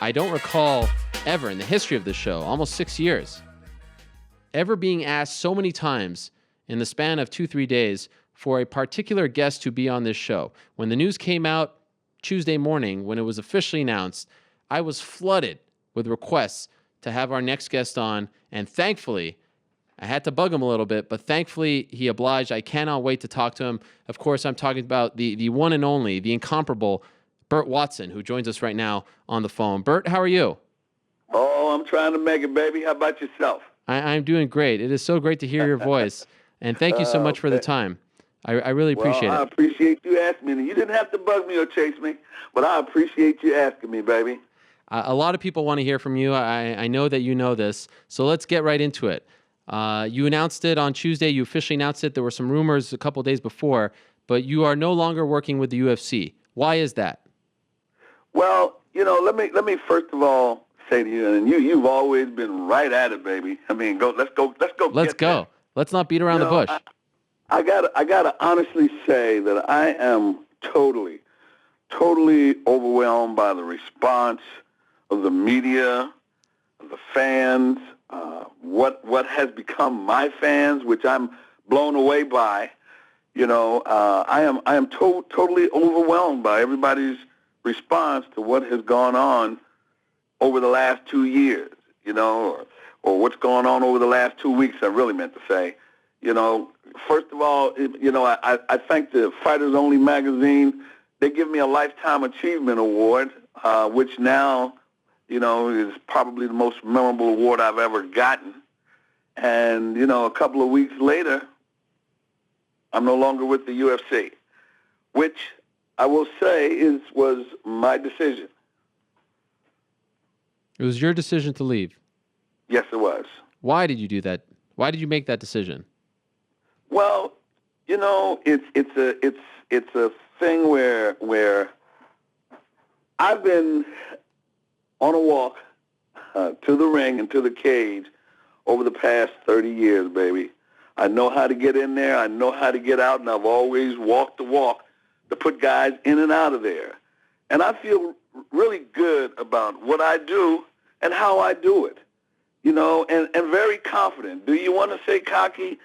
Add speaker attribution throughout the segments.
Speaker 1: I don't recall ever in the history of this show, almost 6 years, ever being asked so many times in the span of 2-3 days for a particular guest to be on this show. When the news came out Tuesday morning, when it was officially announced, I was flooded with requests to have our next guest on, and thankfully, I had to bug him a little bit, but thankfully he obliged. I cannot wait to talk to him. Of course, I'm talking about the one and only, the incomparable Burt Watson, who joins us right now on the phone. Bert, how are you?
Speaker 2: Oh, I'm trying to make it, baby. How about yourself?
Speaker 1: I'm doing great. It is so great to hear your voice, and thank you so much for the time. I really appreciate
Speaker 2: I
Speaker 1: it.
Speaker 2: appreciate you asking me. You didn't have to bug me or chase me, but I appreciate you asking me, baby.
Speaker 1: A lot of people want to hear from you. I know that you know this, so let's get right into it. You announced it on Tuesday. You officially announced it. There were some rumors a couple days before, but you are no longer working with the UFC. Why is that?
Speaker 2: Well, let me first of all say to you, and you've always been right at it, baby. I mean, let's go.
Speaker 1: Let's go. Let's not beat around the bush.
Speaker 2: I gotta honestly say that I am totally overwhelmed by the response of the media, of the fans, what has become my fans, which I'm blown away by. I am totally overwhelmed by everybody's response to what has gone on over the last 2 years, or what's going on over the last 2 weeks, I really meant to say. First of all, I thank the Fighters Only magazine. They give me a Lifetime Achievement Award, which now, is probably the most memorable award I've ever gotten. And, a couple of weeks later, I'm no longer with the UFC, which I will say was my decision.
Speaker 1: It was your decision to leave.
Speaker 2: Yes, it was.
Speaker 1: Why did you do that? Why did you make that decision?
Speaker 2: Well, it's a thing where I've been on a walk to the ring and to the cage over the past 30 years, baby. I know how to get in there. I know how to get out, and I've always walked the walk to put guys in and out of there. And I feel really good about what I do and how I do it, and very confident. Do you want to say cocky?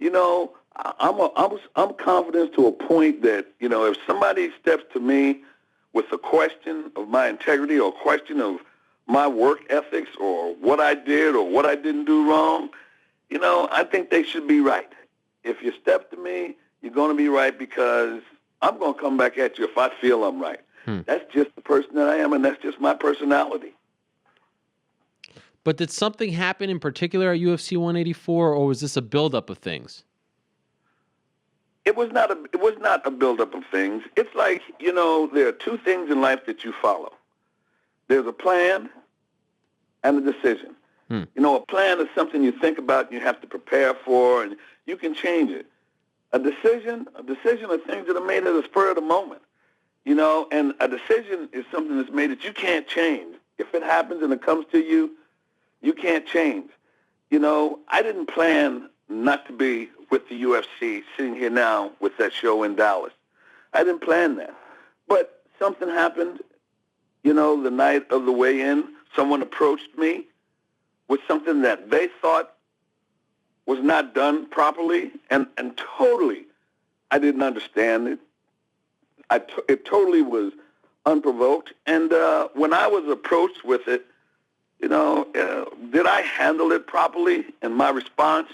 Speaker 2: I'm confident to a point that, if somebody steps to me with a question of my integrity or a question of my work ethics or what I did or what I didn't do wrong, I think they should be right. If you step to me, you're going to be right, because I'm going to come back at you if I feel I'm right. That's just the person that I am, and that's just my personality.
Speaker 1: But did something happen in particular at UFC 184, or was this a buildup of things?
Speaker 2: It was not a buildup of things. It's like, there are two things in life that you follow. There's a plan and a decision. A plan is something you think about and you have to prepare for, and you can change it. A decision are things that are made at the spur of the moment. And a decision is something that's made that you can't change. If it happens and it comes to you, you can't change. I didn't plan not to be with the UFC sitting here now with that show in Dallas. I didn't plan that. But something happened, the night of the weigh-in. Someone approached me with something that they thought was not done properly, and totally I didn't understand it. It totally was unprovoked. And when I was approached with it, did I handle it properly and my response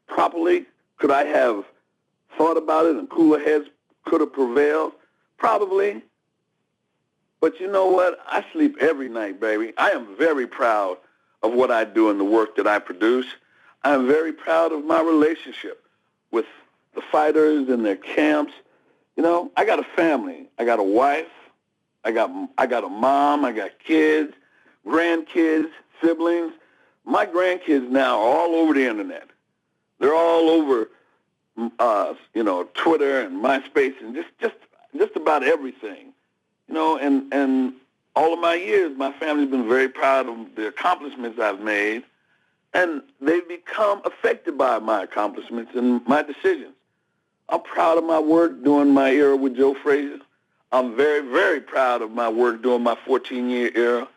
Speaker 2: properly? Could I have thought about it and cooler heads could have prevailed? Probably. But you know what? I sleep every night, baby. I am very proud of what I do and the work that I produce. I am very proud of my relationship with the fighters and their camps. I got a family. I got a wife. I got a mom. I got kids, grandkids, siblings. My grandkids now are all over the internet. They're all over, Twitter and MySpace and just about everything. And all of my years, my family's been very proud of the accomplishments I've made, and they've become affected by my accomplishments and my decisions. I'm proud of my work during my era with Joe Frazier. I'm very, very proud of my work during my 14-year era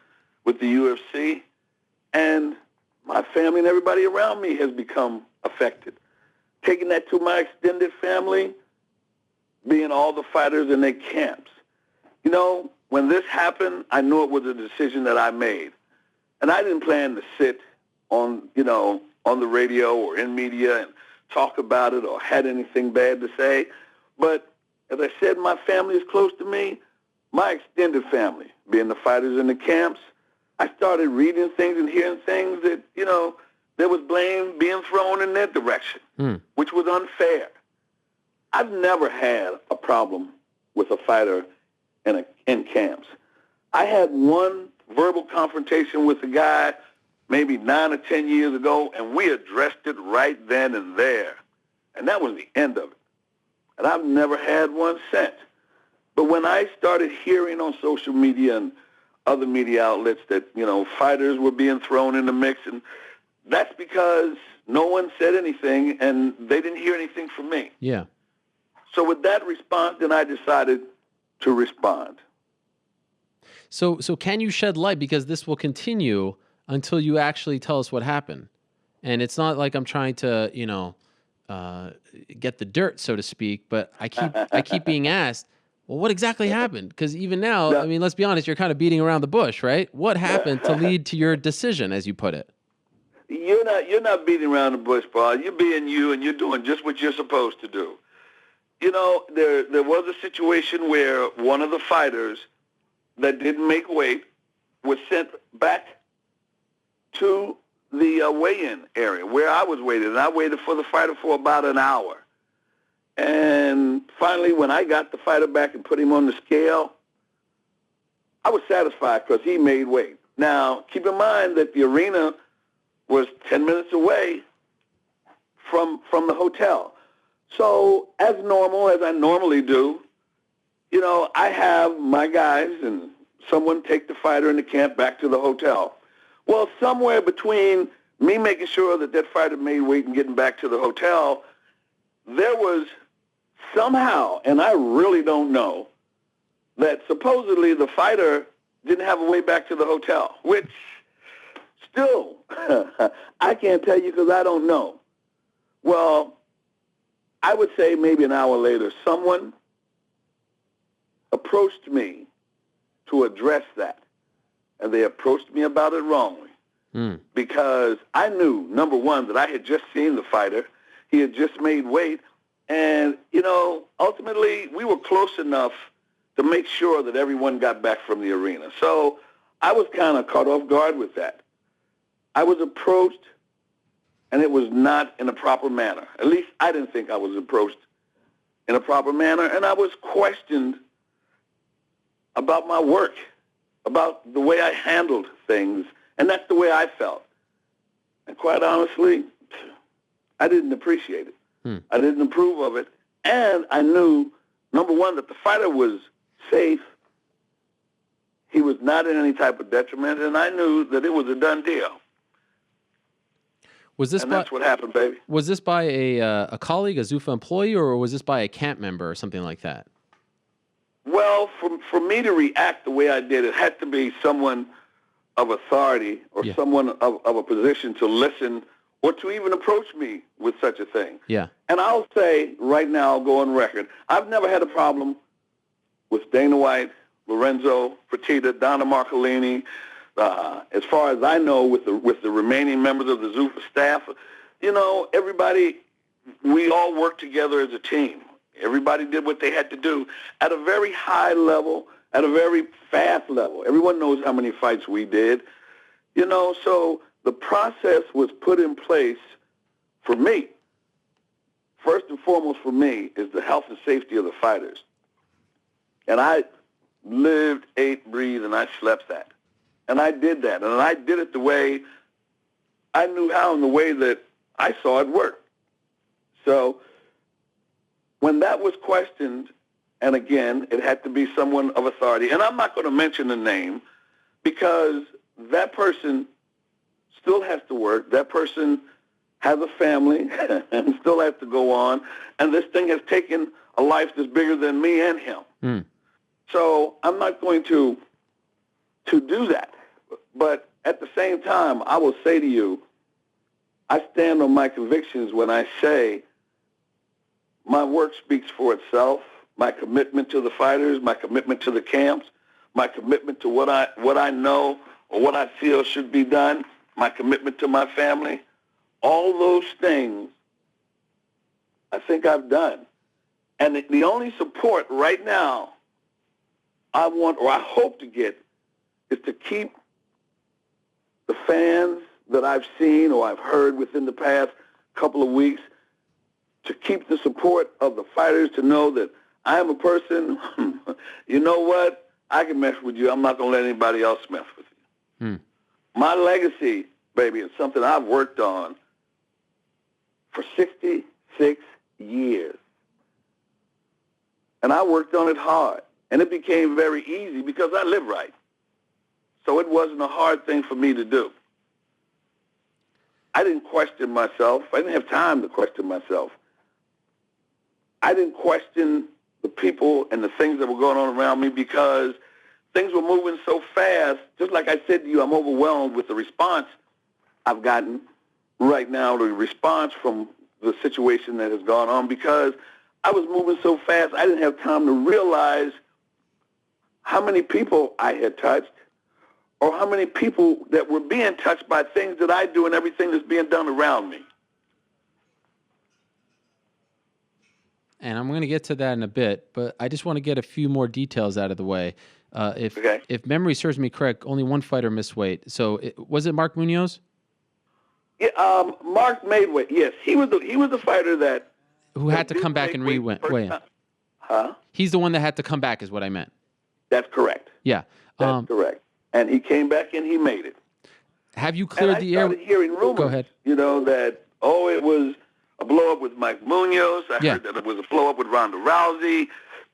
Speaker 2: with the UFC, and my family and everybody around me has become affected. Taking that to my extended family, being all the fighters in their camps. You know, when this happened, I knew it was a decision that I made. And I didn't plan to sit on, on the radio or in media and talk about it or had anything bad to say. But as I said, my family is close to me. My extended family, being the fighters in the camps, I started reading things and hearing things that, there was blame being thrown in their direction, which was unfair. I've never had a problem with a fighter in camps. I had one verbal confrontation with a guy maybe 9 or 10 years ago, and we addressed it right then and there. And that was the end of it. And I've never had one since. But when I started hearing on social media and other media outlets that, fighters were being thrown in the mix, and that's because no one said anything and they didn't hear anything from me.
Speaker 1: Yeah.
Speaker 2: So with that response, then I decided to respond.
Speaker 1: So can you shed light, because this will continue until you actually tell us what happened? And it's not like I'm trying to, get the dirt, so to speak, but I keep being asked, well, what exactly happened? Because even now,
Speaker 2: No.
Speaker 1: I mean, let's be honest, you're kind of beating around the bush, right? What happened to lead to your decision, as you put it?
Speaker 2: You're not beating around the bush, Paul. You're being you, and you're doing just what you're supposed to do. There was a situation where one of the fighters that didn't make weight was sent back to the weigh-in area where I was waiting, and I waited for the fighter for about an hour. And finally, when I got the fighter back and put him on the scale, I was satisfied because he made weight. Now, keep in mind that the arena was 10 minutes away from the hotel. So as normal, as I normally do, I have my guys and someone take the fighter in the camp back to the hotel. Well, somewhere between me making sure that fighter made weight and getting back to the hotel, there was somehow, and I really don't know, that supposedly the fighter didn't have a way back to the hotel, which still, I can't tell you because I don't know. Well, I would say maybe an hour later, someone approached me to address that. And they approached me about it wrongly. Because I knew, number one, that I had just seen the fighter. He had just made weight. And, ultimately, we were close enough to make sure that everyone got back from the arena. So I was kind of caught off guard with that. I was approached, and it was not in a proper manner. At least I didn't think I was approached in a proper manner, and I was questioned about my work, about the way I handled things, and that's the way I felt. And quite honestly, I didn't appreciate it. I didn't approve of it, and I knew, number one, that the fighter was safe. He was not in any type of detriment, and I knew that it was a done deal. That's what happened, baby.
Speaker 1: Was this by a colleague, a Zuffa employee, or was this by a camp member or something like that?
Speaker 2: Well, for me to react the way I did, it had to be someone of authority or someone of a position to listen or to even approach me with such a thing. Yeah. And I'll say right now, I'll go on record, I've never had a problem with Dana White, Lorenzo Fertitta, Donna Marcolini. As far as I know, with the remaining members of the Zuffa staff, everybody, we all worked together as a team. Everybody did what they had to do at a very high level, at a very fast level. Everyone knows how many fights we did. So the process was put in place for me. First and foremost for me is the health and safety of the fighters. And I lived, ate, breathed, and I slept that. And I did that. And I did it the way I knew how and the way that I saw it work. So when that was questioned, and again, it had to be someone of authority, and I'm not going to mention the name because that person still has to work. That person has a family and still has to go on, and this thing has taken a life that's bigger than me and him. So I'm not going to do that. But at the same time, I will say to you, I stand on my convictions when I say my work speaks for itself. My commitment to the fighters, my commitment to the camps, my commitment to what I know or what I feel should be done, my commitment to my family, all those things I think I've done. And the only support right now I want or I hope to get is to keep the fans that I've seen or I've heard within the past couple of weeks, to keep the support of the fighters, to know that I am a person, you know what, I can mess with you. I'm not going to let anybody else mess with you. My legacy, baby, is something I've worked on for 66 years. And I worked on it hard. And it became very easy because I live right. So it wasn't a hard thing for me to do. I didn't question myself. I didn't have time to question myself. I didn't question the people and the things that were going on around me because things were moving so fast. Just like I said to you, I'm overwhelmed with the response I've gotten right now, the response from the situation that has gone on, because I was moving so fast, I didn't have time to realize how many people I had touched or how many people that were being touched by things that I do and everything that's being done around me.
Speaker 1: And I'm going to get to that in a bit, but I just want to get a few more details out of the way. If memory serves me correct, only one fighter missed weight. So was it Mark Munoz?
Speaker 2: Yeah, Mark made weight. Yes, he was the fighter that
Speaker 1: who had to come back and weigh in.
Speaker 2: Huh?
Speaker 1: He's the one that had to come back, is what I meant.
Speaker 2: That's correct.
Speaker 1: Yeah,
Speaker 2: that's correct. And he came back and he made it.
Speaker 1: Have you cleared the air?
Speaker 2: I started hearing rumors.
Speaker 1: Go ahead.
Speaker 2: You know that it was a blow up with Mike Munoz. I heard that it was a blow up with Ronda Rousey,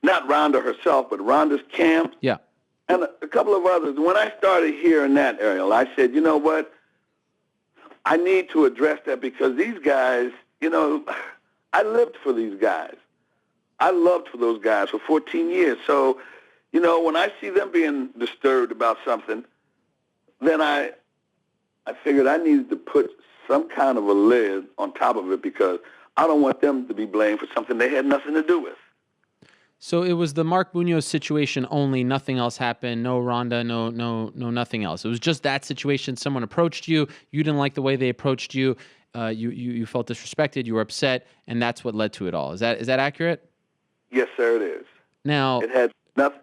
Speaker 2: not Ronda herself, but Ronda's camp.
Speaker 1: Yeah.
Speaker 2: And a couple of others. When I started hearing that, Ariel, I said, you know what? I need to address that because these guys, I lived for these guys. I loved for those guys for 14 years. So, when I see them being disturbed about something, then I figured I needed to put some kind of a lid on top of it because I don't want them to be blamed for something they had nothing to do with.
Speaker 1: So it was the Mark Munoz situation only. Nothing else happened. No Ronda. No, nothing else. It was just that situation. Someone approached you. You didn't like the way they approached you. You felt disrespected. You were upset, and that's what led to it all. Is that accurate?
Speaker 2: Yes, sir. It is.
Speaker 1: Now
Speaker 2: it had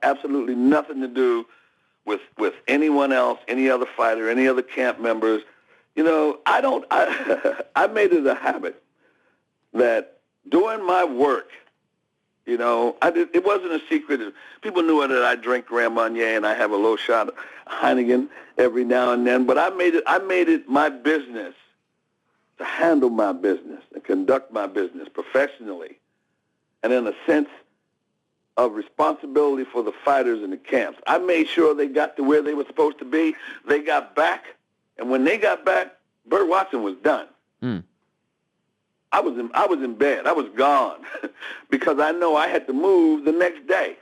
Speaker 2: absolutely nothing to do with anyone else, any other fighter, any other camp members. I made it a habit that doing my work, it wasn't a secret. People knew that I drink Grand Marnier and I have a little shot of Heineken every now and then. But I made it my business to handle my business and conduct my business professionally, and in a sense of responsibility for the fighters in the camps. I made sure they got to where they were supposed to be. They got back, and when they got back, Burt Watson was done. I was in bed. I was gone because I know I had to move the next day.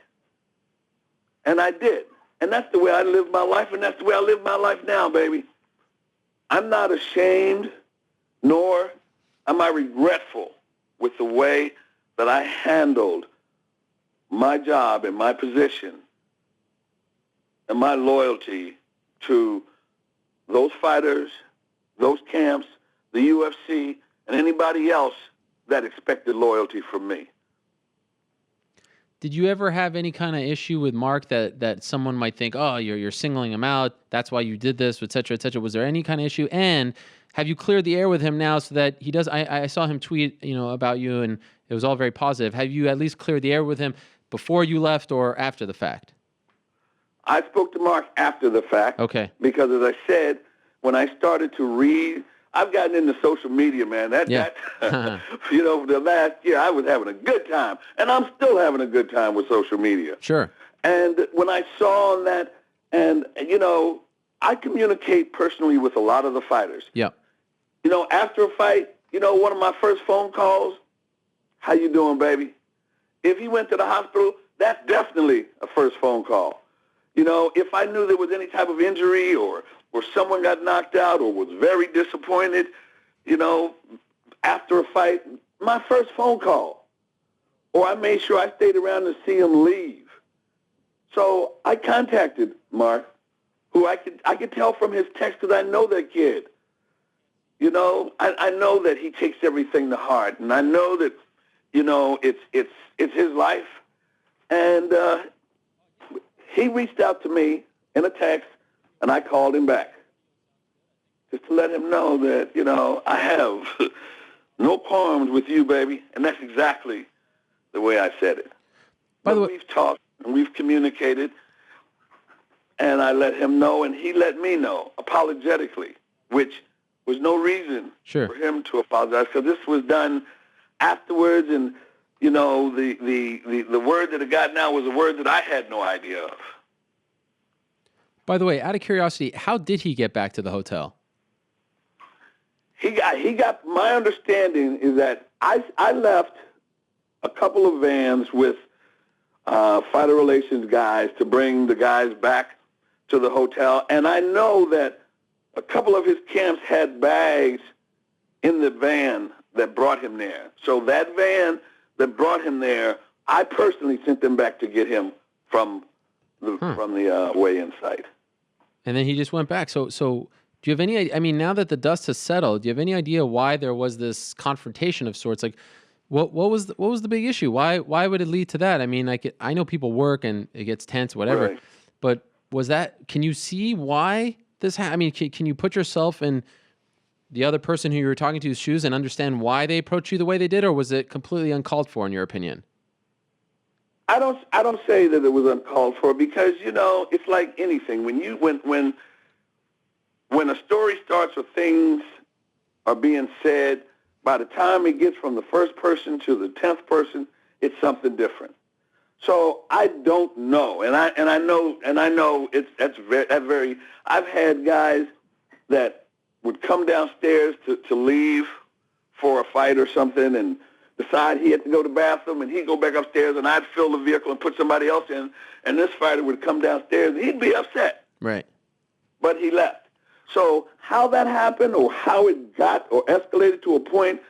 Speaker 2: And I did. And that's the way I lived my life, and that's the way I live my life now, baby. I'm not ashamed, nor am I regretful with the way that I handled my job and my position and my loyalty to those fighters, those camps, the UFC, and anybody else that expected loyalty from me.
Speaker 1: Did you ever have any kind of issue with Mark that someone might think, oh, you're singling him out, that's why you did this, et cetera, et cetera? Was there any kind of issue? And have you cleared the air with him now so that he does? I saw him tweet, about you, and it was all very positive. Have you at least cleared the air with him before you left or after the fact?
Speaker 2: I spoke to Mark after the fact.
Speaker 1: Okay.
Speaker 2: Because as I said, when I started to read, I've gotten into social media, man. That for the last year, I was having a good time, and I'm still having a good time with social media.
Speaker 1: Sure.
Speaker 2: And when I saw that, and I communicate personally with a lot of the fighters.
Speaker 1: Yeah.
Speaker 2: After a fight, one of my first phone calls, how you doing, baby? If he went to the hospital, that's definitely a first phone call. If I knew there was any type of injury or or someone got knocked out or was very disappointed, after a fight, my first phone call. Or I made sure I stayed around to see him leave. So I contacted Mark, who I could tell from his text because I know that kid. I know that he takes everything to heart, and I know that, it's his life. And he reached out to me in a text, and I called him back just to let him know that, I have no qualms with you, baby. And that's exactly the way I said it.
Speaker 1: By the way,
Speaker 2: we've talked and we've communicated, and I let him know, and he let me know apologetically, which was no reason for him to apologize, because this was done afterwards, and the word that it got now was a word that I had no idea of.
Speaker 1: By the way, out of curiosity, how did he get back to the hotel?
Speaker 2: He got. My understanding is that I left a couple of vans with fighter relations guys to bring the guys back to the hotel, and I know that a couple of his camps had bags in the van that brought him there. So that van that brought him there, I personally sent them back to get him from the weigh-in site.
Speaker 1: And then he just went back. So do you have any? I mean, now that the dust has settled, do you have any idea why there was this confrontation of sorts? Like, what was the big issue? Why would it lead to that? I mean, I know people work and it gets tense, whatever.
Speaker 2: Right.
Speaker 1: But was that? Can you see why this? I mean, can you put yourself in the other person who you were talking to's shoes and understand why they approached you the way they did, or was it completely uncalled for, in your opinion?
Speaker 2: I don't say that it was uncalled for, because it's like anything. When a story starts or things are being said, by the time it gets from the first person to the 10th person, it's something different. So I don't know, and I know that's very. I've had guys that would come downstairs to leave for a fight or something, and decide he had to go to the bathroom, and he'd go back upstairs, and I'd fill the vehicle and put somebody else in, and this fighter would come downstairs, and he'd be upset.
Speaker 1: Right.
Speaker 2: But he left. So how that happened, or how it got or escalated to a point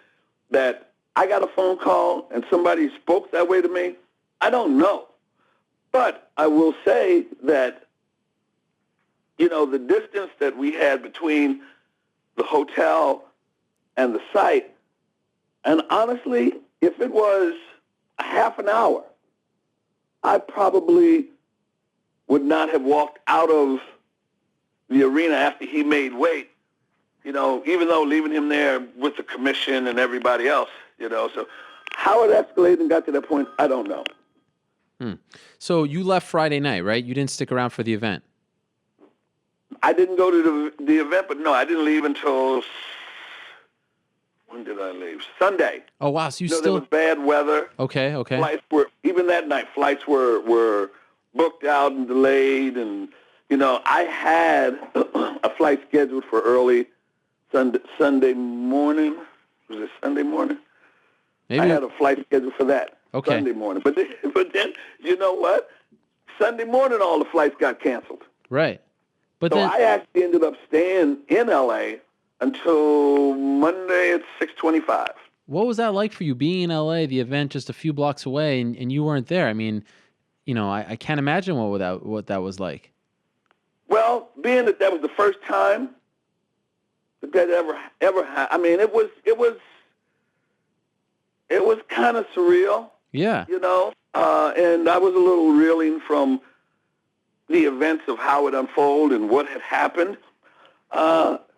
Speaker 2: that I got a phone call and somebody spoke that way to me, I don't know. But I will say that, the distance that we had between the hotel and the site, and honestly, if it was a half an hour, I probably would not have walked out of the arena after he made weight, even though leaving him there with the commission and everybody else, So how it escalated and got to that point, I don't know.
Speaker 1: So you left Friday night, right? You didn't stick around for the event.
Speaker 2: I didn't go to the event, but no, I didn't leave until... When did I leave? Sunday.
Speaker 1: Oh, wow. So
Speaker 2: there was bad weather.
Speaker 1: Okay.
Speaker 2: Flights even that night, flights were booked out and delayed. And, I had a flight scheduled for early Sunday morning. Was it Sunday morning?
Speaker 1: Maybe.
Speaker 2: I had a flight scheduled for that.
Speaker 1: Okay.
Speaker 2: Sunday morning. But then, you know what? Sunday morning, all the flights got canceled.
Speaker 1: Right. But
Speaker 2: so
Speaker 1: then
Speaker 2: I actually ended up staying in L.A. until Monday at 6:25.
Speaker 1: What was that like for you, being in L.A., the event just a few blocks away, and you weren't there? I mean, I can't imagine what that was like.
Speaker 2: Well, being that was the first time that ever happened, I mean, it was kind of surreal.
Speaker 1: Yeah.
Speaker 2: And I was a little reeling from the events of how it unfolded and what had happened. But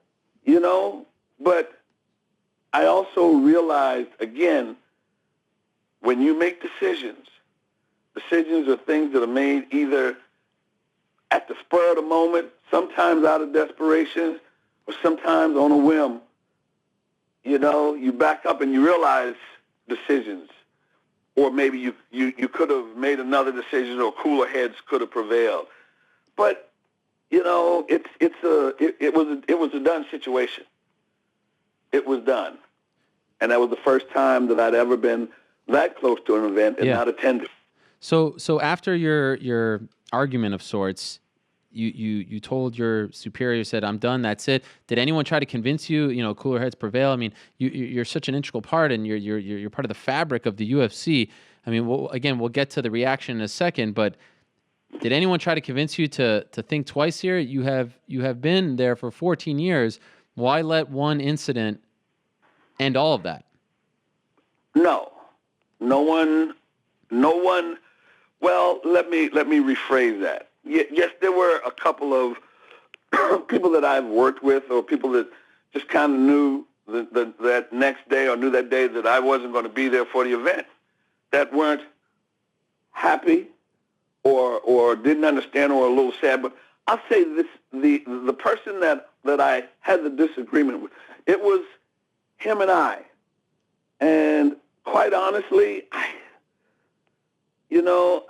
Speaker 2: I also realized, again, when you make decisions are things that are made either at the spur of the moment, sometimes out of desperation, or sometimes on a whim. You back up and you realize decisions, or maybe you could have made another decision, or cooler heads could have prevailed. But it was a done situation. It was done. And that was the first time that I'd ever been that close to an event and not attended.
Speaker 1: So after your argument of sorts, you told your superior, said, I'm done, that's it. Did anyone try to convince you, cooler heads prevail? I mean, you're such an integral part, and you're part of the fabric of the UFC. I mean, we'll get to the reaction in a second, but did anyone try to convince you to think twice here? You have been there for 14 years. Why let one incident end all of that?
Speaker 2: No, no one. Well, let me rephrase that. Yes, there were a couple of people that I've worked with, or people that just kind of knew that next day, or knew that day that I wasn't going to be there for the event, that weren't happy or didn't understand, or a little sad. But I'll say this: the person that I had the disagreement with, it was him and I. And quite honestly,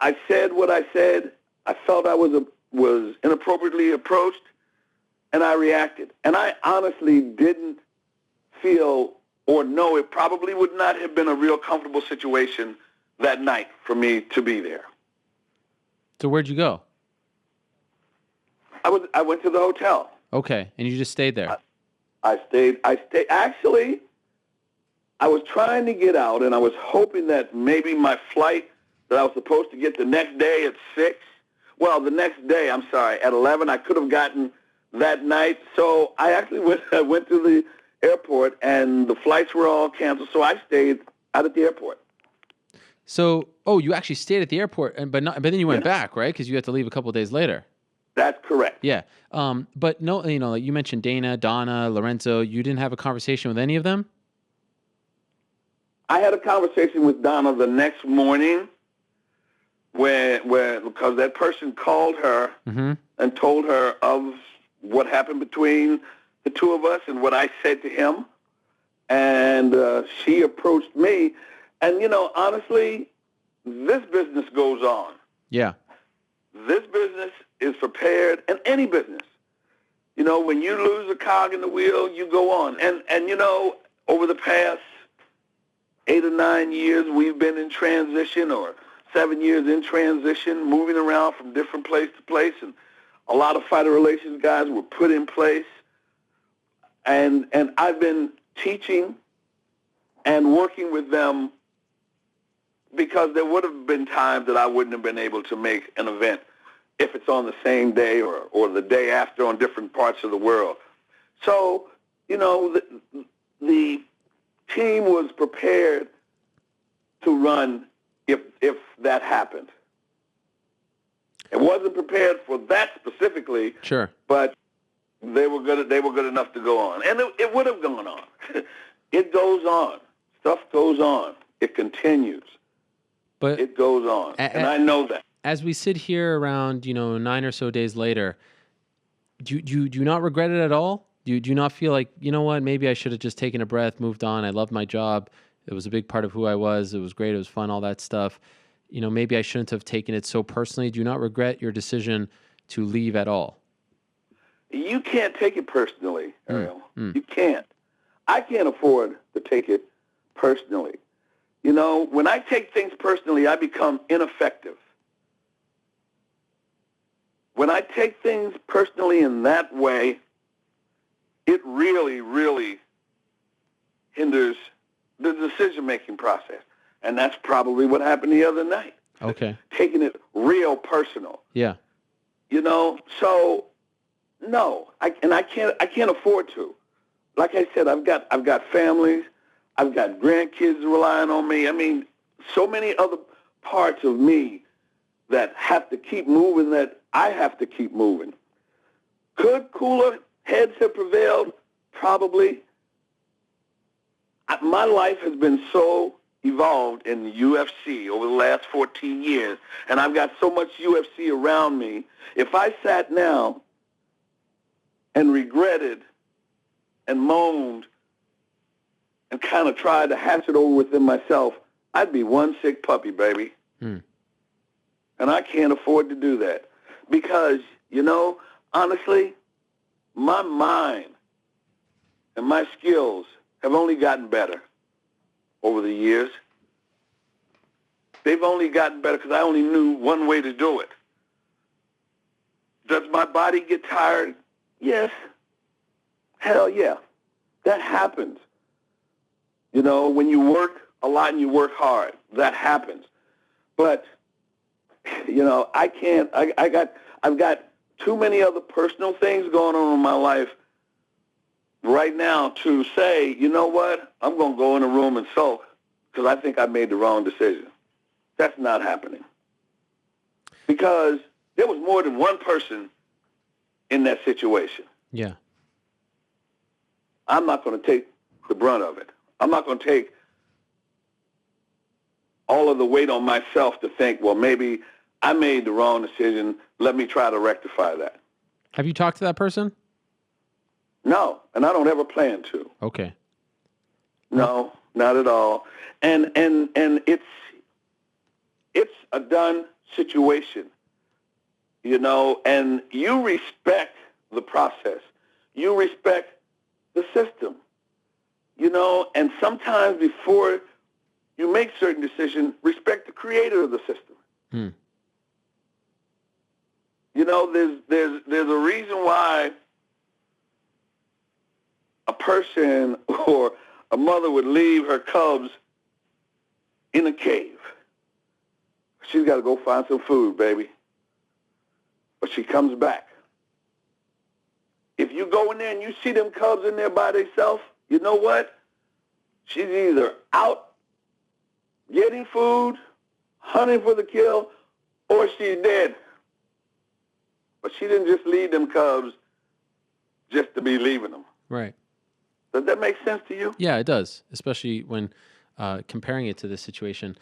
Speaker 2: I said what I said. I felt I was inappropriately approached, and I reacted. And I honestly didn't feel or know it probably would not have been a real comfortable situation that night for me to be there.
Speaker 1: So where'd you go?
Speaker 2: I went to the hotel.
Speaker 1: Okay, and you just stayed there.
Speaker 2: I stayed. Actually, I was trying to get out, and I was hoping that maybe my flight that I was supposed to get the next day at 6, the next day, I'm sorry, at 11, I could have gotten that night. So I actually went to the airport, and the flights were all canceled, so I stayed out at the airport.
Speaker 1: So, you actually stayed at the airport, but then you went back, right? Because you had to leave a couple of days later.
Speaker 2: That's correct.
Speaker 1: Yeah. But no, like you mentioned Dana, Donna, Lorenzo, you didn't have a conversation with any of them?
Speaker 2: I had a conversation with Donna the next morning because that person called her and told her of what happened between the two of us and what I said to him. And she approached me. And, honestly, this business goes on.
Speaker 1: Yeah.
Speaker 2: This business is prepared, and any business. When you lose a cog in the wheel, you go on. And over the past 8 or 9 years, we've been in transition, or 7 years in transition, moving around from different place to place, and a lot of fighter relations guys were put in place. And I've been teaching and working with them, because there would have been times that I wouldn't have been able to make an event if it's on the same day or the day after on different parts of the world. So, the team was prepared to run if that happened. It wasn't prepared for that specifically. Sure. But they were good enough to go on. And it would have gone on. It goes on. Stuff goes on. It continues. But it goes on. And I know that.
Speaker 1: As we sit here around, 9 or so days later, do you not regret it at all? Do you not feel like, you know what, maybe I should have just taken a breath, moved on. I loved my job. It was a big part of who I was. It was great. It was fun, all that stuff. Maybe I shouldn't have taken it so personally. Do you not regret your decision to leave at all?
Speaker 2: You can't take it personally, Ariel. You can't. I can't afford to take it personally. When I take things personally, I become ineffective. When I take things personally in that way, it really, really hinders the decision-making process. And that's probably what happened the other night.
Speaker 1: Okay.
Speaker 2: Taking it real personal.
Speaker 1: Yeah.
Speaker 2: So no, I can't afford to. Like I said, I've got families, I've got grandkids relying on me. I mean, so many other parts of me that have to keep moving, that I have to keep moving. Could cooler heads have prevailed? Probably. My life has been so evolved in the UFC over the last 14 years, and I've got so much UFC around me. If I sat now and regretted and moaned and kind of tried to hash it over within myself, I'd be one sick puppy, baby. And I can't afford to do that because, honestly, my mind and my skills have only gotten better over the years. They've only gotten better because I only knew one way to do it. Does my body get tired? Yes. Hell yeah. That happens. You know, when you work a lot and you work hard, that happens. But, you know, I've got too many other personal things going on in my life right now to say, you know what, I'm going to go in a room and sulk because I think I made the wrong decision. That's not happening. Because there was more than one person in that situation.
Speaker 1: Yeah.
Speaker 2: I'm not going to take the brunt of it. I'm not going to take all of the weight on myself to think, well, maybe I made the wrong decision. Let me try to rectify that.
Speaker 1: Have you talked to that person?
Speaker 2: No, and I don't ever plan to.
Speaker 1: Okay.
Speaker 2: No, not at all. And it's a done situation, you know, and you respect the process. You respect the system, you know, and sometimes before you make certain decisions, respect the creator of the system. You know, there's a reason why a person or a mother would leave her cubs in a cave. She's got to go find some food, baby. But she comes back. If you go in there and you see them cubs in there by themselves, you know what? She's either out getting food, hunting for the kill, or she's dead. But she didn't just leave them cubs just to be leaving them.
Speaker 1: Right.
Speaker 2: Does that make sense to you?
Speaker 1: Yeah, it does, especially when comparing it to this situation.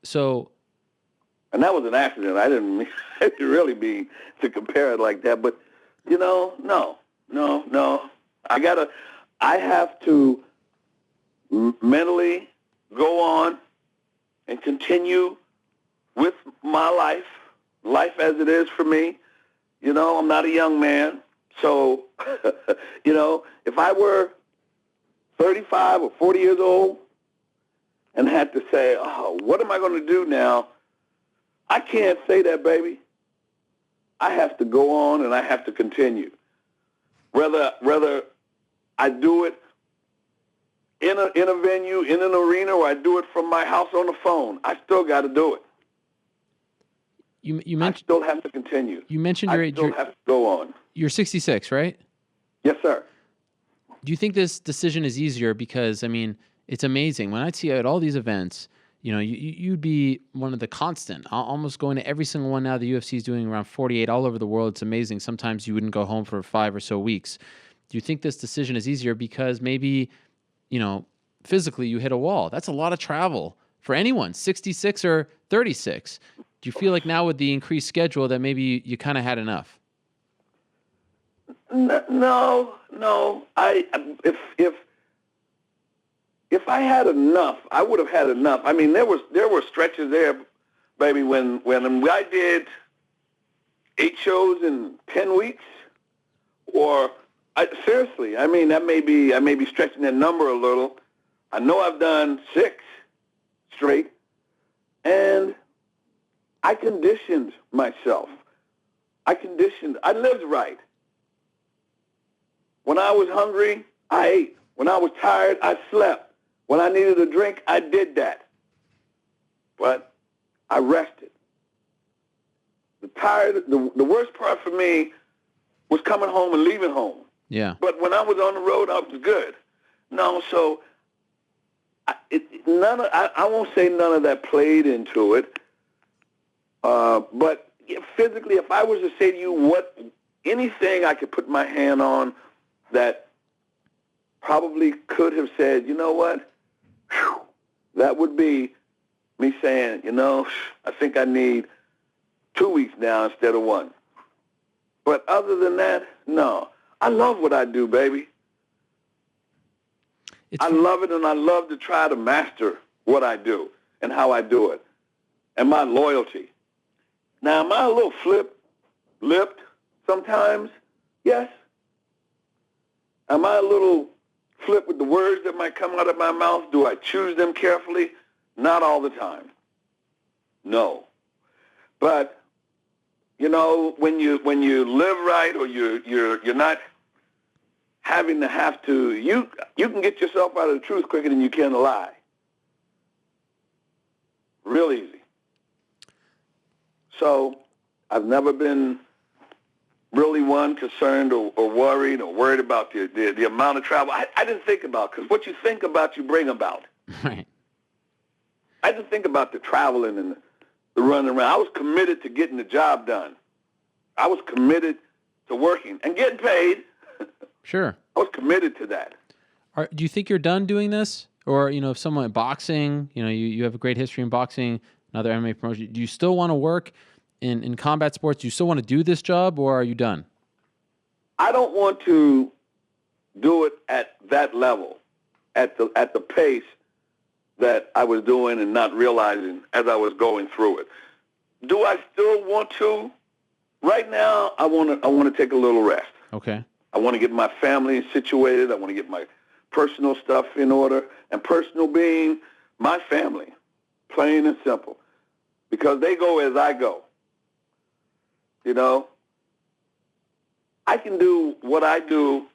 Speaker 1: So,
Speaker 2: and that was an accident. I didn't really mean to compare it like that. But, you know, no. I have to mentally go on and continue with my life as it is for me. You know, I'm not a young man. So, you know, if I were 35 or 40 years old and had to say, oh, what am I going to do now? I can't say that, baby. I have to go on and I have to continue. Whether I do it in a venue, in an arena, or I do it from my house on the phone, I still got to do it.
Speaker 1: You mentioned,
Speaker 2: I still have to continue.
Speaker 1: You mentioned your
Speaker 2: age. I still have to go on.
Speaker 1: You're 66, right?
Speaker 2: Yes, sir.
Speaker 1: Do you think this decision is easier? Because, I mean, it's amazing. When I'd see you at all these events, you know, you'd be one of the constant, almost going to every single one now. The UFC is doing around 48 all over the world. It's amazing. Sometimes you wouldn't go home for 5 or so weeks. Do you think this decision is easier because maybe, you know, physically you hit a wall? That's a lot of travel for anyone, 66 or 36. Do you feel like now with the increased schedule that maybe you kind of had enough?
Speaker 2: No. If I had enough, I would have had enough. I mean, there were stretches there, baby, when I did 8 shows in 10 weeks, or seriously, I mean, I may be stretching that number a little. I know I've done 6 straight, and I conditioned myself. I lived right. When I was hungry, I ate. When I was tired, I slept. When I needed a drink, I did that. But I rested. The worst part for me was coming home and leaving home.
Speaker 1: Yeah.
Speaker 2: But when I was on the road, I was good. No, so I won't say none of that played into it. But physically, if I was to say to you anything I could put my hand on that probably could have said, you know what, whew, that would be me saying, you know, I think I need 2 weeks now instead of 1. But other than that, no. I love what I do, baby. I love it, and I love to try to master what I do and how I do it and my loyalty. Now, am I a little lipped sometimes? Yes. Am I a little flip with the words that might come out of my mouth? Do I choose them carefully? Not all the time. No. But You know, when you live right, or you're not having to have to, you can get yourself out of the truth quicker than you can a lie. Real easy. So I've never been really one concerned or worried about the amount of travel. I didn't think about, because what you think about, you bring about.
Speaker 1: Right.
Speaker 2: I didn't think about the traveling and the running around. I was committed to getting the job done. I was committed to working and getting paid.
Speaker 1: Sure.
Speaker 2: I was committed to that.
Speaker 1: Do you think you're done doing this? Or, if someone boxing, you have a great history in boxing, another MMA promotion, do you still want to work in combat sports? Do you still want to do this job, or are you done?
Speaker 2: I don't want to do it at that level, at the pace that I was doing and not realizing as I was going through it. Do I still want to? Right now, I want to take a little rest.
Speaker 1: Okay.
Speaker 2: I want to get my family situated. I want to get my personal stuff in order, and personal being my family, plain and simple, because they go as I go. I can do what I do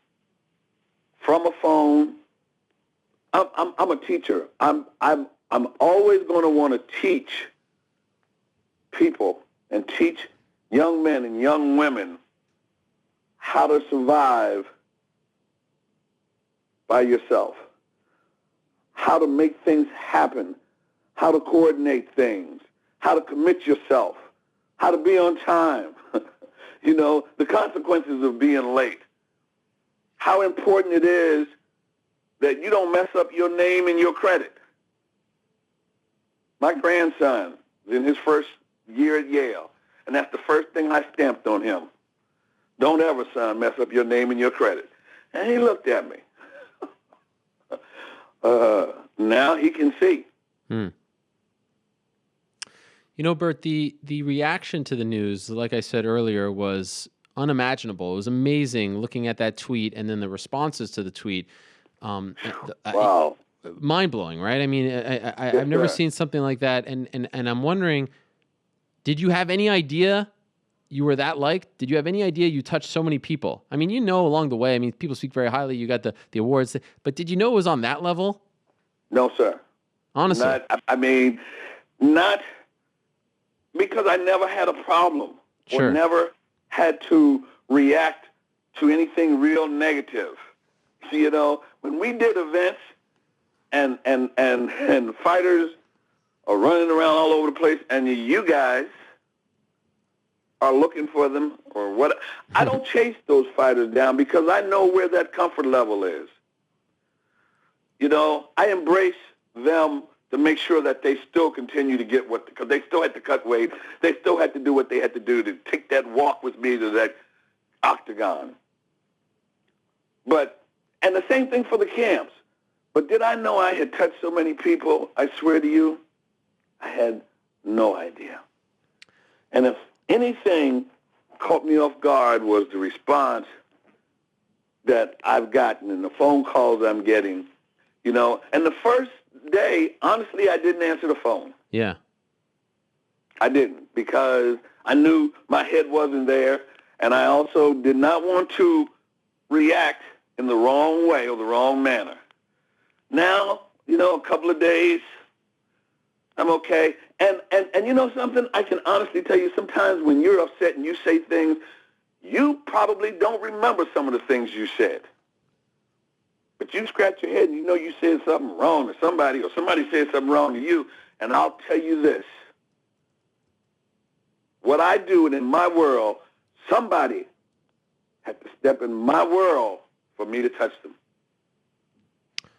Speaker 2: from a phone. I'm a teacher. I'm always going to want to teach people and teach young men and young women how to survive by yourself, how to make things happen, how to coordinate things, how to commit yourself, how to be on time, the consequences of being late, how important it is that you don't mess up your name and your credit. My grandson is in his first year at Yale, and that's the first thing I stamped on him. Don't ever, son, mess up your name and your credit. And he looked at me. Now he can see.
Speaker 1: Bert, the reaction to the news, like I said earlier, was unimaginable. It was amazing looking at that tweet and then the responses to the tweet.
Speaker 2: Wow.
Speaker 1: Mind-blowing, right? I mean, I've never seen something like that. And I'm wondering, did you have any idea you were that liked? Did you have any idea you touched so many people? I mean, along the way, people speak very highly. You got the awards. But did you know it was on that level?
Speaker 2: No, sir.
Speaker 1: Honestly?
Speaker 2: Not because I never had a problem.
Speaker 1: Sure.
Speaker 2: Or never had to react to anything real negative. So, when we did events and fighters are running around all over the place, and you guys are looking for them or what, I don't chase those fighters down because I know where that comfort level is. I embrace them to make sure that they still continue to get because they still had to cut weight. They still had to do what they had to do to take that walk with me to that octagon. And the same thing for the camps. But did I know I had touched so many people? I swear to you, I had no idea. And if anything caught me off guard was the response that I've gotten and the phone calls I'm getting, And the first day, honestly, I didn't answer the phone.
Speaker 1: Yeah.
Speaker 2: I didn't, because I knew my head wasn't there, and I also did not want to react in the wrong way or the wrong manner. Now, a couple of days, I'm okay. And you know something? I can honestly tell you, sometimes when you're upset and you say things, you probably don't remember some of the things you said. But you scratch your head and you said something wrong to somebody, or somebody said something wrong to you. And I'll tell you this. What I do and in my world, somebody had to step in my world for me to touch them.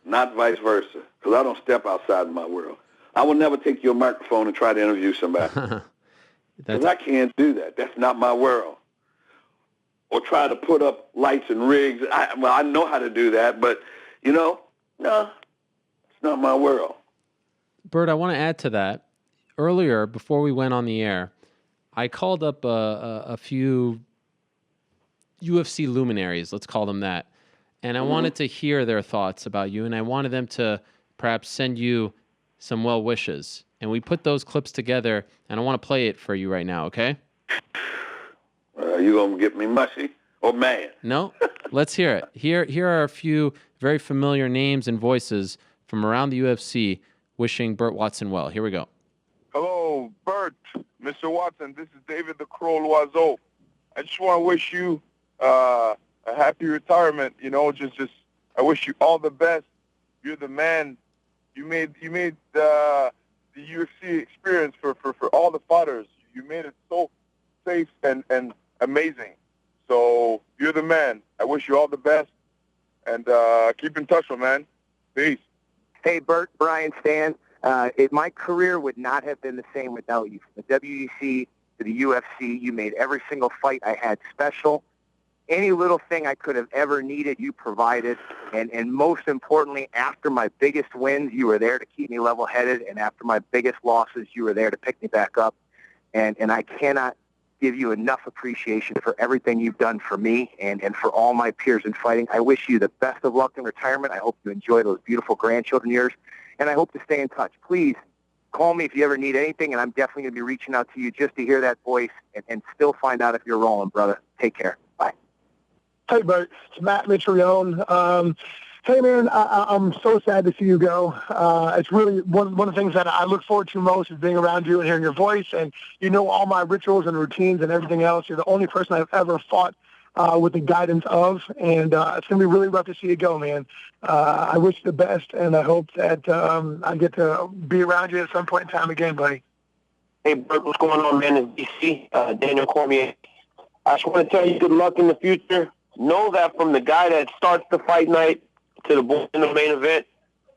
Speaker 2: Not vice versa, because I don't step outside of my world. I will never take your microphone and try to interview somebody. Because I can't do that. That's not my world. Or try to put up lights and rigs. I know how to do that, but, no, it's not my world.
Speaker 1: Bert, I want to add to that. Earlier, before we went on the air, I called up a few UFC luminaries, let's call them that, and I wanted to hear their thoughts about you, and I wanted them to perhaps send you some well wishes. And we put those clips together, and I want to play it for you right now, okay?
Speaker 2: Are you going to get me mushy or mad?
Speaker 1: No, let's hear it. Here are a few very familiar names and voices from around the UFC wishing Burt Watson well. Here we go.
Speaker 3: Hello, Bert, Mr. Watson. This is David the Crow Loiseau. I just want to wish you a happy retirement. You know, just I wish you all the best. You're the man. You made the UFC experience for all the fighters. You made it so safe and amazing. So you're the man. I wish you all the best, and keep in touch, my man. Peace.
Speaker 4: Hey, Bert, Brian Stan. My career would not have been the same without you. From the WEC to the UFC, you made every single fight I had special. Any little thing I could have ever needed, you provided. And most importantly, after my biggest wins, you were there to keep me level-headed. And after my biggest losses, you were there to pick me back up. And I cannot give you enough appreciation for everything you've done for me and for all my peers in fighting. I wish you the best of luck in retirement. I hope you enjoy those beautiful grandchildren of yours. And I hope to stay in touch. Please call me if you ever need anything, and I'm definitely going to be reaching out to you just to hear that voice and still find out if you're rolling, brother. Take care. Bye.
Speaker 5: Hey, Bert. It's Matt Mitrione. Hey, man, I'm so sad to see you go. It's really one of the things that I look forward to most is being around you and hearing your voice. And you know all my rituals and routines and everything else. You're the only person I've ever fought with the guidance of. And it's going to be really rough to see you go, man. I wish you the best, and I hope that I get to be around you at some point in time again, buddy.
Speaker 6: Hey, Bert, what's going on, man? It's DC, Daniel Cormier. I just want to tell you good luck in the future. Know that from the guy that starts the fight night to the boy in the main event,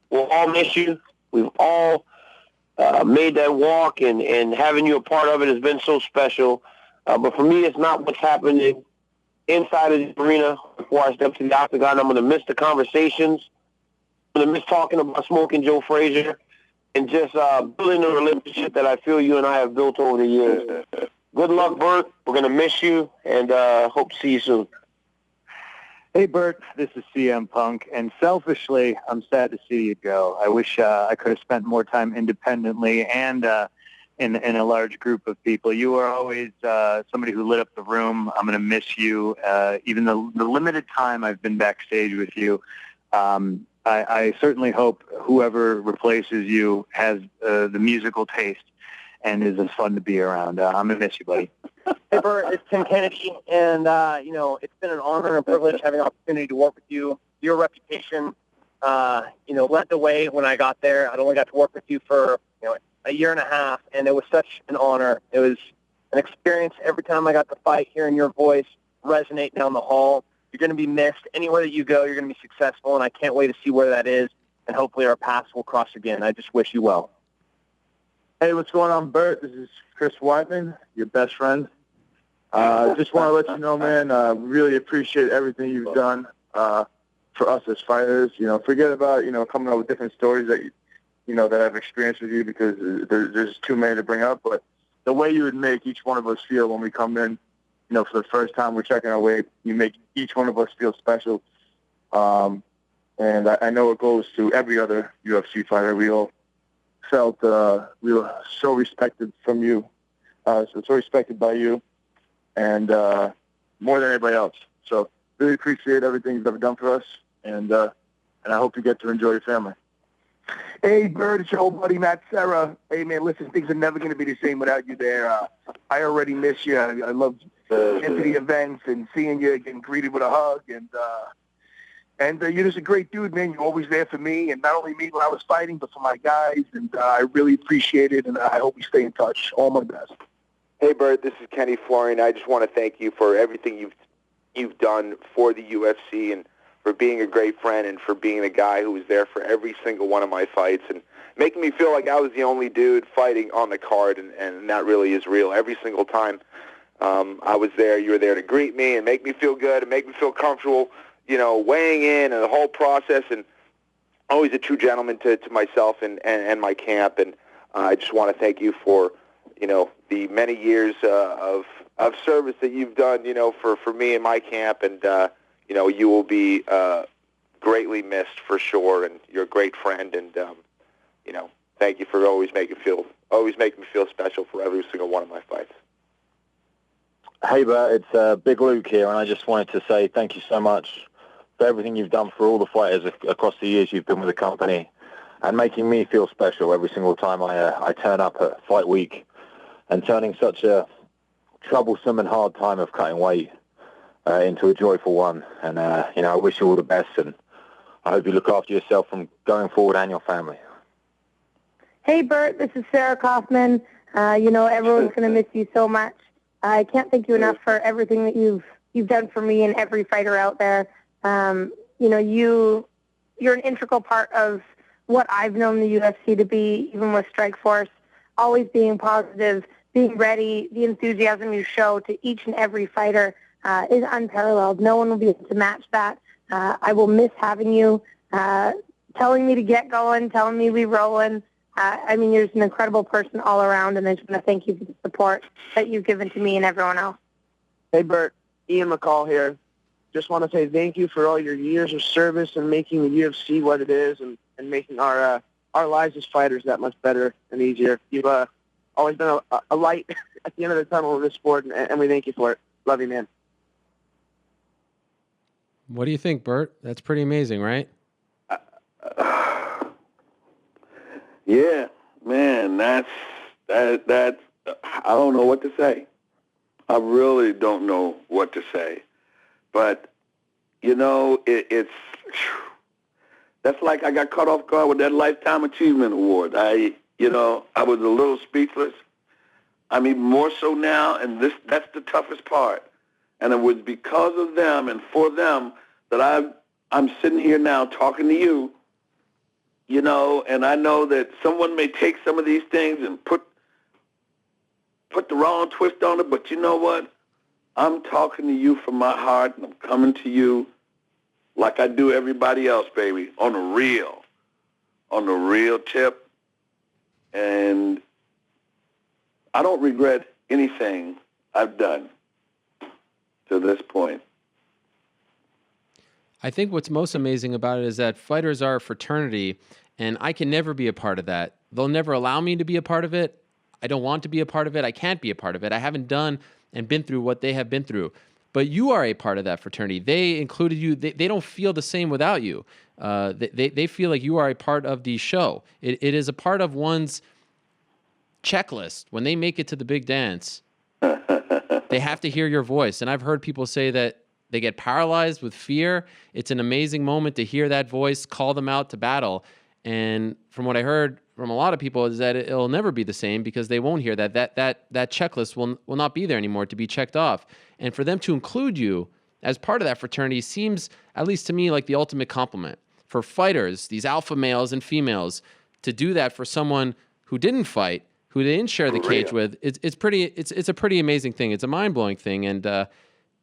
Speaker 6: we'll all miss you. We've all made that walk, and having you a part of it has been so special. But for me, it's not what's happening inside of the arena before I step to the octagon. I'm going to miss the conversations. I'm going to miss talking about Smoking Joe Frazier and just building the relationship that I feel you and I have built over the years. Good luck, Bert. We're going to miss you, and hope to see you soon.
Speaker 7: Hey, Bert, this is CM Punk, and selfishly, I'm sad to see you go. I wish I could have spent more time independently and in a large group of people. You were always somebody who lit up the room. I'm going to miss you. Even the limited time I've been backstage with you, I certainly hope whoever replaces you has the musical taste and is as fun to be around. I'm going to miss you, buddy.
Speaker 4: Hey, Bert, it's Tim Kennedy, and, it's been an honor and a privilege having the opportunity to work with you. Your reputation, led the way when I got there. I'd only got to work with you for, a year and a half, and it was such an honor. It was an experience every time I got to fight, hearing your voice resonate down the hall. You're going to be missed. Anywhere that you go, you're going to be successful, and I can't wait to see where that is, and hopefully our paths will cross again. I just wish you well.
Speaker 7: Hey, what's going on, Bert? This is Chris Whiteman, your best friend. Just want to let you know, man, really appreciate everything you've done for us as fighters. Forget about, coming up with different stories that, that I've experienced with you, because there's too many to bring up. But the way you would make each one of us feel when we come in, for the first time we're checking our weight, you make each one of us feel special. And I know it goes to every other UFC fighter. We all felt we were so respected from you, so respected by you, and more than anybody else. So really appreciate everything you've ever done for us, and I hope you get to enjoy your family.
Speaker 4: Hey, Bert, it's your old buddy Matt Serra. Hey, man, listen, things are never going to be the same without you there. I already miss you. I love getting to the events and seeing you, getting greeted with a hug, and you're just a great dude, man. You're always there for me, and not only me when I was fighting, but for my guys, and I really appreciate it, and I hope we stay in touch. All my best.
Speaker 8: Hey, Bert, this is Kenny Florian. I just want to thank you for everything you've done for the UFC, and for being a great friend, and for being a guy who was there for every single one of my fights, and making me feel like I was the only dude fighting on the card, and that really is real. Every single time I was there, you were there to greet me and make me feel good and make me feel comfortable, weighing in and the whole process, and always a true gentleman to myself and my camp. And I just want to thank you for, the many years of service that you've done, for me and my camp. And, you will be greatly missed for sure. And you're a great friend. And, thank you for always making me feel special for every single one of my fights.
Speaker 7: Hey, Bert, it's Big Luke here, and I just wanted to say thank you so much for everything you've done for all the fighters across the years you've been with the company, and making me feel special every single time I turn up at fight week, and turning such a troublesome and hard time of cutting weight into a joyful one. And, I wish you all the best, and I hope you look after yourself from going forward and your family.
Speaker 9: Hey, Bert, this is Sarah Kaufman. Everyone's going to miss you so much. I can't thank you enough for everything that you've done for me and every fighter out there. You're an integral part of what I've known the UFC to be, even with Strikeforce, always being positive, being ready. The enthusiasm you show to each and every fighter is unparalleled. No one will be able to match that. I will miss having you telling me to get going, telling me we rolling. You're just an incredible person all around, and I just want to thank you for the support that you've given to me and everyone else.
Speaker 10: Hey, Bert, Ian McCall here. Just want to say thank you for all your years of service and making the UFC what it is, and making our lives as fighters that much better and easier. You've always been a light at the end of the tunnel of this sport, and we thank you for it. Love you, man.
Speaker 1: What do you think, Bert? That's pretty amazing, right?
Speaker 2: Yeah, man, that's I don't know what to say. I really don't know what to say. But, it's that's like I got caught off guard with that Lifetime Achievement Award. I was a little speechless. I'm even more so now, and that's the toughest part. And it was because of them and for them that I'm sitting here now talking to you, and I know that someone may take some of these things and put the wrong twist on it, but you know what? I'm talking to you from my heart, and I'm coming to you like I do everybody else, baby, on the real tip. And I don't regret anything I've done to this point.
Speaker 1: I think what's most amazing about it is that fighters are a fraternity, and I can never be a part of that. They'll never allow me to be a part of it. I don't want to be a part of it. I can't be a part of it. I haven't done and been through what they have been through. But you are a part of that fraternity. They included you. They don't feel the same without you. They feel like you are a part of the show. It is a part of one's checklist. When they make it to the big dance, they have to hear your voice. And I've heard people say that they get paralyzed with fear. It's an amazing moment to hear that voice call them out to battle. And from what I heard from a lot of people is that it'll never be the same because they won't hear that checklist will not be there anymore to be checked off. And for them to include you as part of that fraternity seems, at least to me, like the ultimate compliment. For fighters, these alpha males and females, to do that for someone who didn't fight, who they didn't share the cage with, it's a pretty amazing thing. It's a mind-blowing thing. And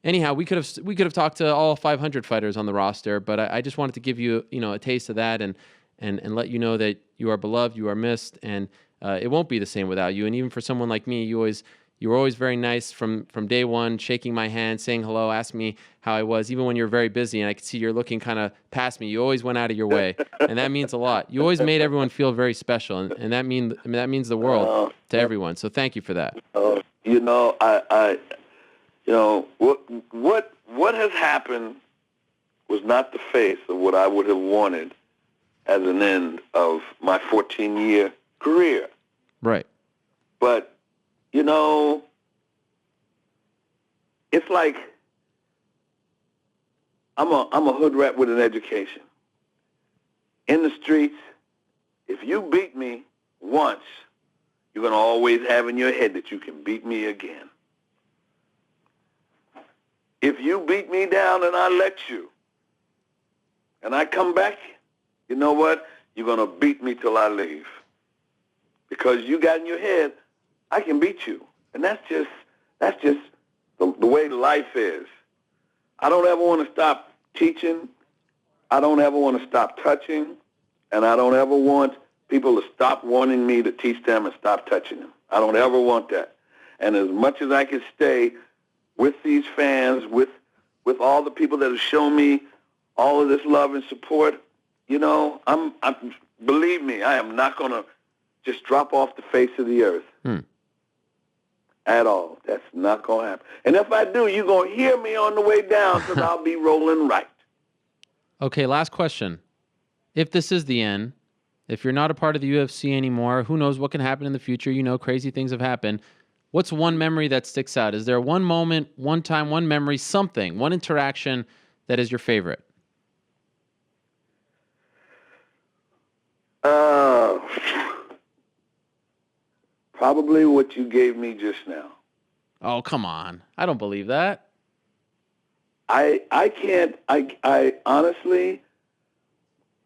Speaker 1: anyhow, we could have talked to all 500 fighters on the roster, but I just wanted to give you a taste of that and let you know that you are beloved, you are missed, and it won't be the same without you. And even for someone like me, you were always very nice from day one, shaking my hand, saying hello, asking me how I was, even when you're very busy and I could see you're looking kind of past me. You always went out of your way, and that means a lot. You always made everyone feel very special, and that means the world to everyone. So thank you for that.
Speaker 2: What has happened was not the face of what I would have wanted as an end of my 14-year career.
Speaker 1: Right.
Speaker 2: But, it's like I'm a hood rat with an education. In the streets, if you beat me once, you're going to always have in your head that you can beat me again. If you beat me down and I let you, and I come back, you know what? You're going to beat me till I leave. Because you got in your head, I can beat you. And that's just the way life is. I don't ever want to stop teaching. I don't ever want to stop touching. And I don't ever want people to stop wanting me to teach them and stop touching them. I don't ever want that. And as much as I can stay with these fans, with all the people that have shown me all of this love and support, I'm believe me, I am not going to just drop off the face of the earth. at all. That's not going to happen. And if I do, you're going to hear me on the way down because I'll be rolling right.
Speaker 1: Okay, last question. If this is the end, if you're not a part of the UFC anymore, who knows what can happen in the future? You know, crazy things have happened. What's one memory that sticks out? Is there one moment, one time, one memory, something, one interaction that is your favorite?
Speaker 2: Probably what you gave me just now.
Speaker 1: Oh, come on. I don't believe that.
Speaker 2: I can't, I honestly,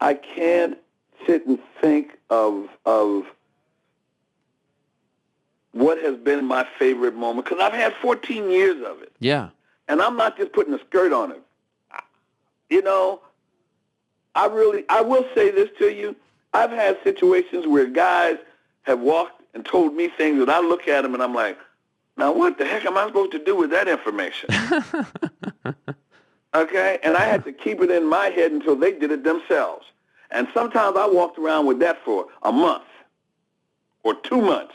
Speaker 2: I can't sit and think of what has been my favorite moment, because I've had 14 years of it.
Speaker 1: Yeah.
Speaker 2: And I'm not just putting a skirt on it. You know, I will say this to you. I've had situations where guys have walked and told me things that I look at them and I'm like, now what the heck am I supposed to do with that information? Okay? And I had to keep it in my head until they did it themselves. And sometimes I walked around with that for a month or 2 months.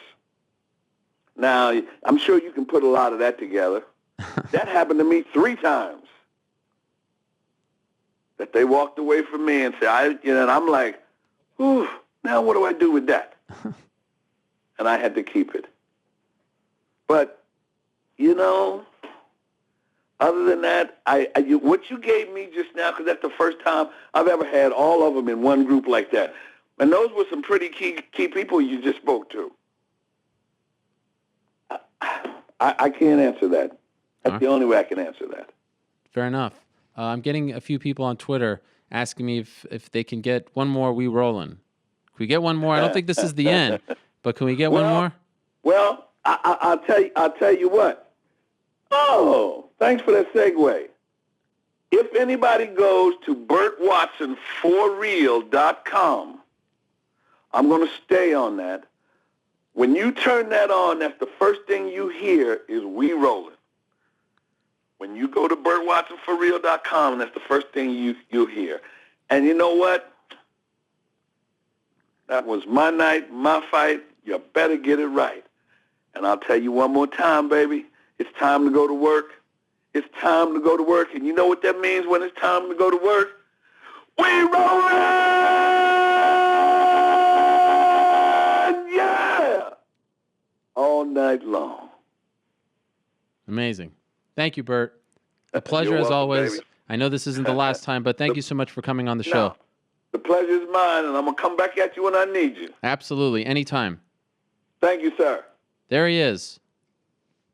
Speaker 2: Now, I'm sure you can put a lot of that together. That happened to me 3 times. That they walked away from me and said, and I'm like, whew, now what do I do with that? And I had to keep it. But, you know, other than that, what you gave me just now, because that's the first time I've ever had all of them in one group like that. And those were some pretty key people you just spoke to. I can't answer that. That's the only way I can answer that.
Speaker 1: Fair enough. I'm getting a few people on Twitter asking me if they can get one more We Rollin'. Can we get one more? I don't think this is the end, but can we get one more?
Speaker 2: Well, I'll tell you what. Oh, thanks for that segue. If anybody goes to BurtWatsonForReal.com, I'm going to stay on that. When you turn that on, that's the first thing you hear is We Rollin'. When you go to BurtWatsonForReal.com, that's the first thing you'll hear. And you know what? That was my night, my fight. You better get it right. And I'll tell you one more time, baby. It's time to go to work. It's time to go to work. And you know what that means when it's time to go to work? We rollin'! Yeah! All night long.
Speaker 1: Amazing. Thank you, Bert. A pleasure
Speaker 2: You're
Speaker 1: as
Speaker 2: welcome,
Speaker 1: always.
Speaker 2: baby.
Speaker 1: I know this isn't the last time, but thank you so much for coming on the show.
Speaker 2: The pleasure is mine, and I'm going to come back at you when I need you.
Speaker 1: Absolutely. Anytime.
Speaker 2: Thank you, sir.
Speaker 1: There he is.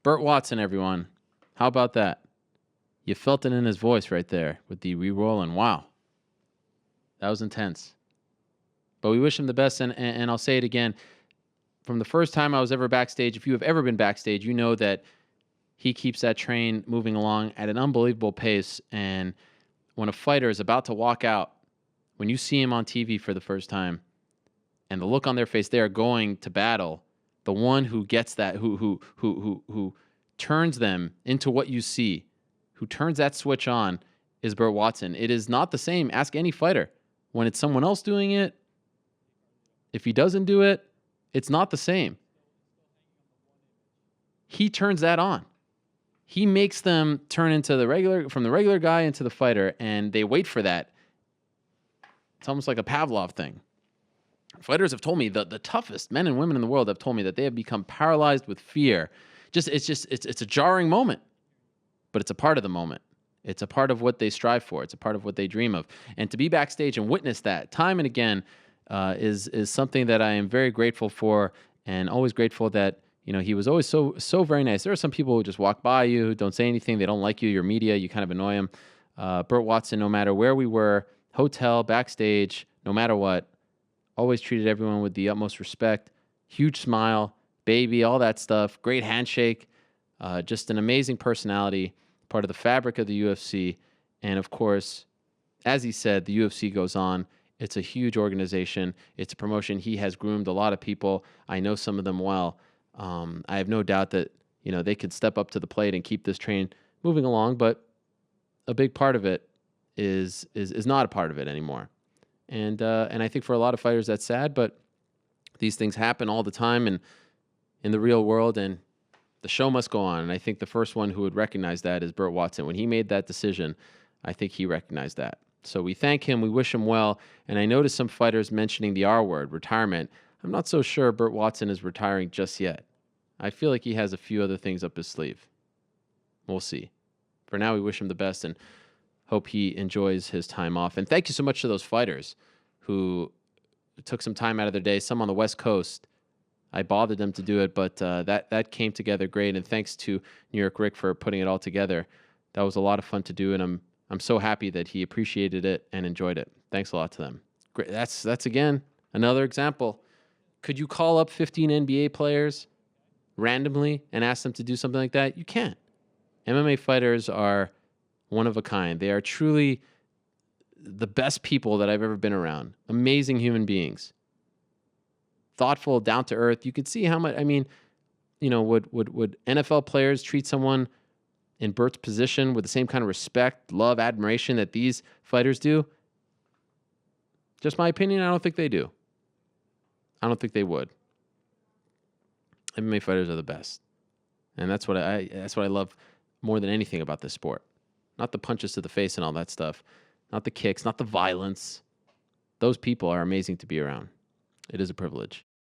Speaker 1: Burt Watson, everyone. How about that? You felt it in his voice right there with the re-rolling. Wow. That was intense. But we wish him the best, and I'll say it again. From the first time I was ever backstage, if you have ever been backstage, you know that he keeps that train moving along at an unbelievable pace. And when a fighter is about to walk out, when you see him on TV for the first time, and the look on their face, they are going to battle. The one who gets that, who turns them into what you see, who turns that switch on, is Burt Watson. It is not the same. Ask any fighter. When it's someone else doing it, if he doesn't do it, it's not the same. He turns that on. He makes them turn into from the regular guy into the fighter, and they wait for that. It's almost like a Pavlov thing. Fighters have told me, the toughest men and women in the world have told me that they have become paralyzed with fear. It's a jarring moment, but it's a part of the moment. It's a part of what they strive for. It's a part of what they dream of. And to be backstage and witness that time and again is something that I am very grateful for, and always grateful that, you know, he was always so very nice. There are some people who just walk by you, don't say anything, they don't like you, you're media, you kind of annoy them. Burt Watson, no matter where we were, hotel, backstage, no matter what, always treated everyone with the utmost respect, huge smile, baby, all that stuff, great handshake, just an amazing personality, part of the fabric of the UFC. And of course, as he said, the UFC goes on. It's a huge organization. It's a promotion. He has groomed a lot of people. I know some of them well. I have no doubt that, you know, they could step up to the plate and keep this train moving along, but a big part of it is not a part of it anymore. And I think for a lot of fighters that's sad, but these things happen all the time in the real world, and the show must go on. And I think the first one who would recognize that is Burt Watson. When he made that decision, I think he recognized that. So we thank him. We wish him well. And I noticed some fighters mentioning the R word, retirement. I'm not so sure Burt Watson is retiring just yet. I feel like he has a few other things up his sleeve. We'll see. For now, we wish him the best and hope he enjoys his time off. And thank you so much to those fighters who took some time out of their day, some on the West Coast. I bothered them to do it, but that came together great. And thanks to New York Rick for putting it all together. That was a lot of fun to do, and I'm so happy that he appreciated it and enjoyed it. Thanks a lot to them. Great. That's again another example. Could you call up 15 NBA players randomly and ask them to do something like that? You can't. MMA fighters are one of a kind. They are truly the best people that I've ever been around. Amazing human beings. Thoughtful, down to earth. You could see how much, would NFL players treat someone in Bert's position with the same kind of respect, love, admiration that these fighters do? Just my opinion, I don't think they do. I don't think they would. MMA fighters are the best. And that's what I love more than anything about this sport. Not the punches to the face and all that stuff. Not the kicks, not the violence. Those people are amazing to be around. It is a privilege.